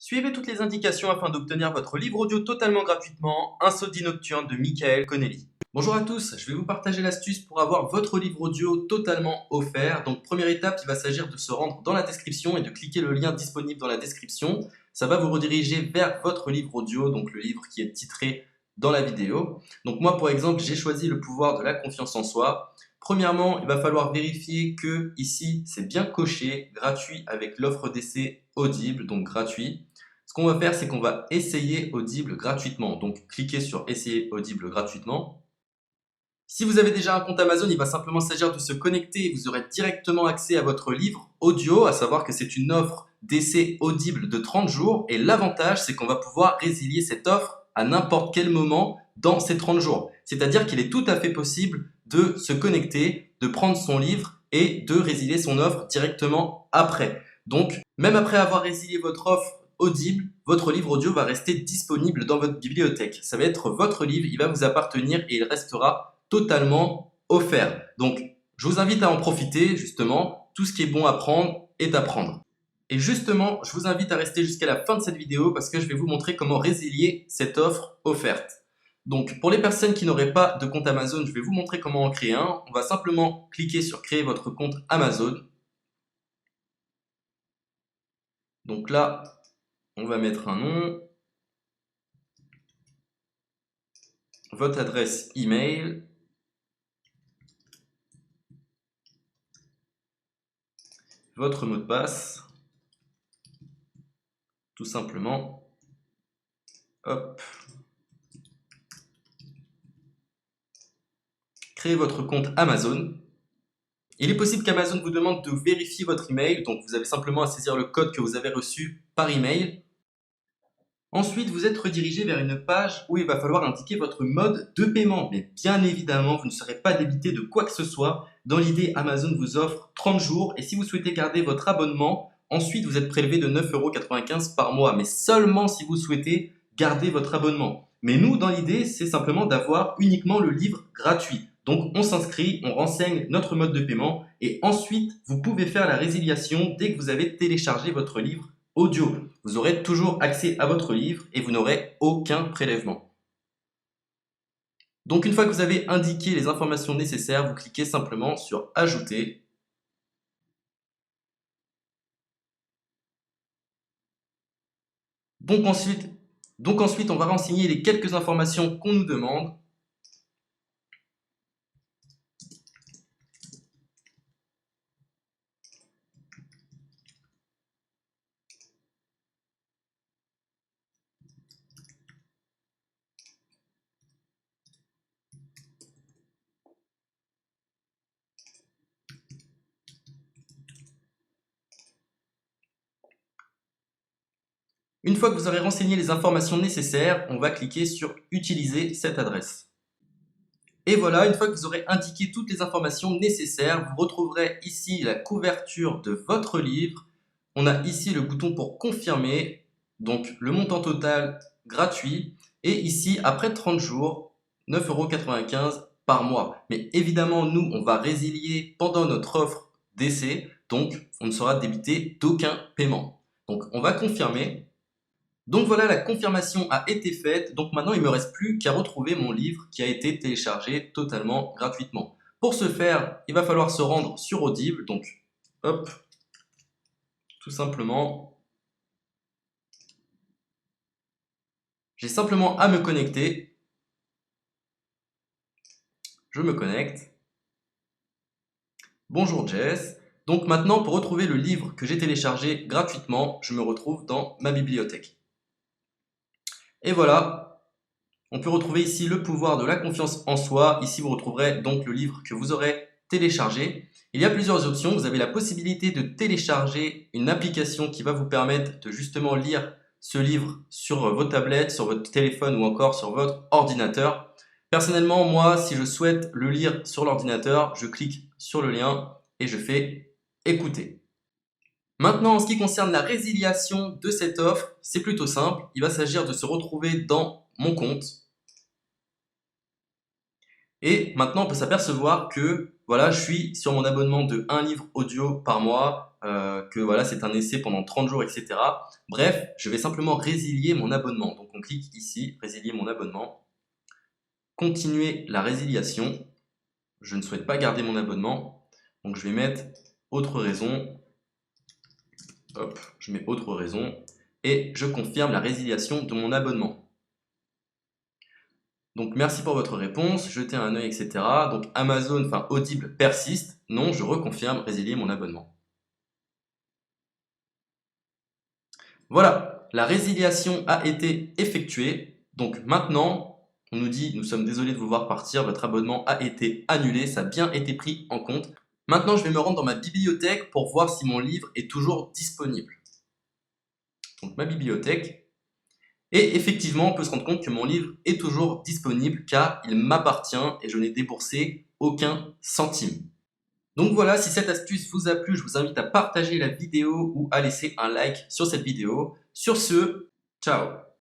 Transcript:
Suivez toutes les indications afin d'obtenir votre livre audio totalement gratuitement, Insomnie nocturne de Michael Connelly. Bonjour à tous, je vais vous partager l'astuce pour avoir votre livre audio totalement offert. Donc première étape, il va s'agir de se rendre dans la description et de cliquer le lien disponible dans la description. Ça va vous rediriger vers votre livre audio, donc le livre qui est titré dans la vidéo. Donc moi par exemple, j'ai choisi le pouvoir de la confiance en soi. Premièrement, il va falloir vérifier que ici c'est bien coché, gratuit avec l'offre d'essai Audible, donc gratuit. Ce qu'on va faire, c'est qu'on va essayer Audible gratuitement. Donc, cliquez sur Essayer Audible gratuitement. Si vous avez déjà un compte Amazon, il va simplement s'agir de se connecter et vous aurez directement accès à votre livre audio, à savoir que c'est une offre d'essai Audible de 30 jours. Et l'avantage, c'est qu'on va pouvoir résilier cette offre à n'importe quel moment dans ces 30 jours. C'est-à-dire qu'il est tout à fait possible de se connecter, de prendre son livre et de résilier son offre directement après. Donc, même après avoir résilié votre offre Audible, votre livre audio va rester disponible dans votre bibliothèque. Ça va être votre livre, il va vous appartenir et il restera totalement offert. Donc, je vous invite à en profiter, justement. Tout ce qui est bon à prendre est à prendre. Et justement, je vous invite à rester jusqu'à la fin de cette vidéo parce que je vais vous montrer comment résilier cette offre offerte. Donc, pour les personnes qui n'auraient pas de compte Amazon, je vais vous montrer comment en créer un. On va simplement cliquer sur créer votre compte Amazon. Donc là, on va mettre un nom, votre adresse email, votre mot de passe, tout simplement. Hop. Créez votre compte Amazon. Il est possible qu'Amazon vous demande de vérifier votre email, donc vous avez simplement à saisir le code que vous avez reçu par email. Ensuite, vous êtes redirigé vers une page où il va falloir indiquer votre mode de paiement. Mais bien évidemment, vous ne serez pas débité de quoi que ce soit. Dans l'idée, Amazon vous offre 30 jours et si vous souhaitez garder votre abonnement, ensuite vous êtes prélevé de 9,95 € par mois, mais seulement si vous souhaitez garder votre abonnement. Mais nous, dans l'idée, c'est simplement d'avoir uniquement le livre gratuit. Donc on s'inscrit, on renseigne notre mode de paiement et ensuite vous pouvez faire la résiliation dès que vous avez téléchargé votre livre audio. Vous aurez toujours accès à votre livre et vous n'aurez aucun prélèvement. Donc une fois que vous avez indiqué les informations nécessaires, vous cliquez simplement sur Ajouter. Donc ensuite, on va renseigner les quelques informations qu'on nous demande. Une fois que vous aurez renseigné les informations nécessaires, on va cliquer sur Utiliser cette adresse. Et voilà, une fois que vous aurez indiqué toutes les informations nécessaires, vous retrouverez ici la couverture de votre livre. On a ici le bouton pour confirmer, donc le montant total gratuit. Et ici, après 30 jours, 9,95 € par mois. Mais évidemment, nous, on va résilier pendant notre offre d'essai, donc on ne sera débité d'aucun paiement. Donc on va confirmer. Donc voilà, la confirmation a été faite, donc maintenant il ne me reste plus qu'à retrouver mon livre qui a été téléchargé totalement gratuitement. Pour ce faire, il va falloir se rendre sur Audible, donc hop, tout simplement, j'ai simplement à me connecter, je me connecte, bonjour Jess, donc maintenant pour retrouver le livre que j'ai téléchargé gratuitement, je me retrouve dans ma bibliothèque. Et voilà, on peut retrouver ici le pouvoir de la confiance en soi. Ici, vous retrouverez donc le livre que vous aurez téléchargé. Il y a plusieurs options. Vous avez la possibilité de télécharger une application qui va vous permettre de justement lire ce livre sur vos tablettes, sur votre téléphone ou encore sur votre ordinateur. Personnellement, moi, si je souhaite le lire sur l'ordinateur, je clique sur le lien et je fais écouter. Maintenant, en ce qui concerne la résiliation de cette offre, c'est plutôt simple. Il va s'agir de se retrouver dans mon compte. Et maintenant, on peut s'apercevoir que voilà, je suis sur mon abonnement de 1 livre audio par mois. que voilà, c'est un essai pendant 30 jours, etc. Bref, je vais simplement résilier mon abonnement. Donc on clique ici, résilier mon abonnement, continuer la résiliation. Je ne souhaite pas garder mon abonnement, donc je vais mettre autre raison. Hop, je mets autre raison et je confirme la résiliation de mon abonnement. Donc merci pour votre réponse, jetez un œil, etc. Donc Amazon, enfin Audible persiste. Non, je reconfirme, résilier mon abonnement. Voilà, la résiliation a été effectuée. Donc maintenant, on nous dit, nous sommes désolés de vous voir partir, votre abonnement a été annulé, ça a bien été pris en compte. Maintenant, je vais me rendre dans ma bibliothèque pour voir si mon livre est toujours disponible. Donc ma bibliothèque. Et effectivement, on peut se rendre compte que mon livre est toujours disponible car il m'appartient et je n'ai déboursé aucun centime. Donc voilà, si cette astuce vous a plu, je vous invite à partager la vidéo ou à laisser un like sur cette vidéo. Sur ce, ciao!